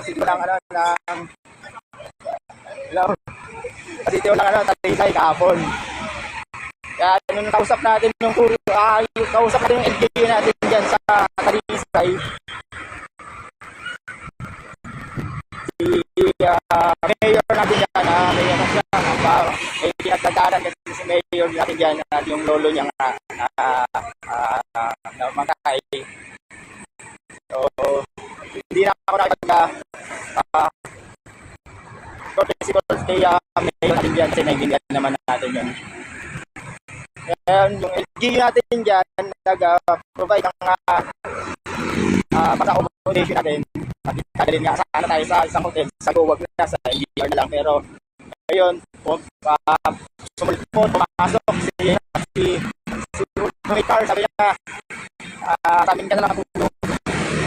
Sityo lang ano ng hello. Sityo lang ano Talisay kahapon. Kaya nung kausap natin yung kausap natin yung LGU natin dyan sa Talisay. Si mayor natin dyan, mayor na siya, may pinagdadaanan kasi si mayor natin dyan at yung lolo niya nga namatay. So, hindi na ako nakapag-protest kay mayor natin dyan kasi naiintindihan naman natin yun. And yung LGU natin dyan, nag-provide ng accommodation natin. At kadalhin nga sana tayo sa isang hotel sa Guwag na sa LGR na lang. Pero ngayon, sumulpot, pumasok si Car, sabi niya, sabihin ka na lang matulog.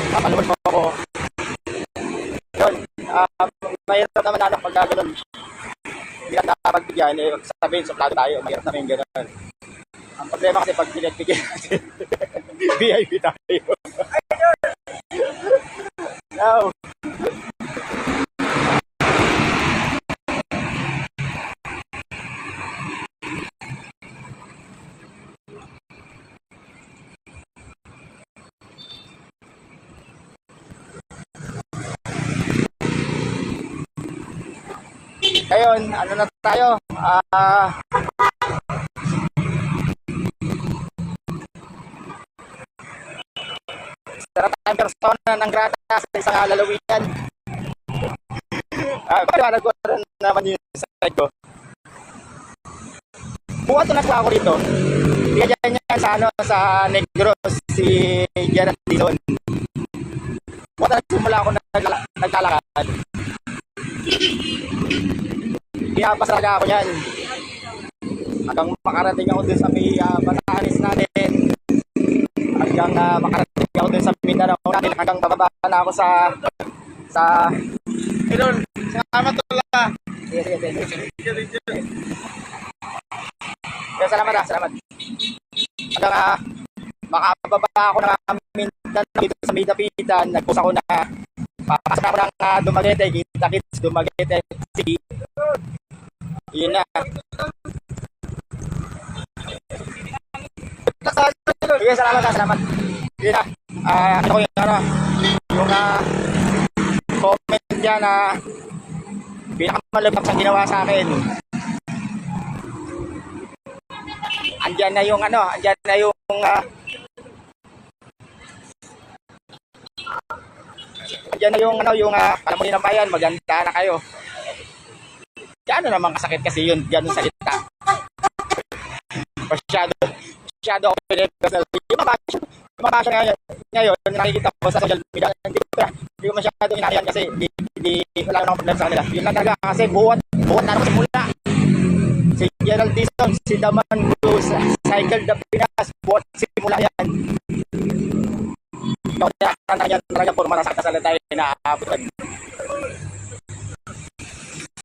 Papaluan mo ako. Yun, mahirap naman na pag gano'n. Hindi lang nakapagbigyan, sabihin, suplado tayo, mahirap namin gano'n. Ang problema kasi pag pinagpigyan natin, VIP tayo. No. Ngayon, ano na tayo? Sarap tayong persona ng grata sa isang lalawigan. Paliwanag ko rin naman yung side ko. Buwan ito ako rito. Bigyan niya sa Negros si Gerald Dizon. Buwan nagsimula ako naglalakad. Pinapas talaga ako yan. Hanggang makarating ako dun sa may Batanes natin. Hanggang makarating ako dun sa Mindanao natin. Hanggang bababa na ako sa Idol, salamat talaga. Salamat. Hanggang makababa ako ng Mindanao dito sa Midapitan. Nagpus ako na papasok ako ng Dumaguete, kita-kits Dumaguete City. Yun na. Sige, salamat. Yun na. Ano ko yung comment dyan na pinakamalabak sa ginawa sa akin. Andyan na yung alam mo yun ang bayan, maganda na kayo. Gano'n naman kasakit kasi yun, gano'n salita. Masyado ako pinag-personal. Yung mga basya ngayon, nakikita ko sa social media, hindi ko masyado inayan kasi wala nang problema sa kanila. Yun lang talaga kasi buwan na ako simula. Si Gerald Dizon, si Daman Cruz, Cycle the Pinas, buwan simula yan. Kaya yan talaga puro malasakit sa salita na inaabutan.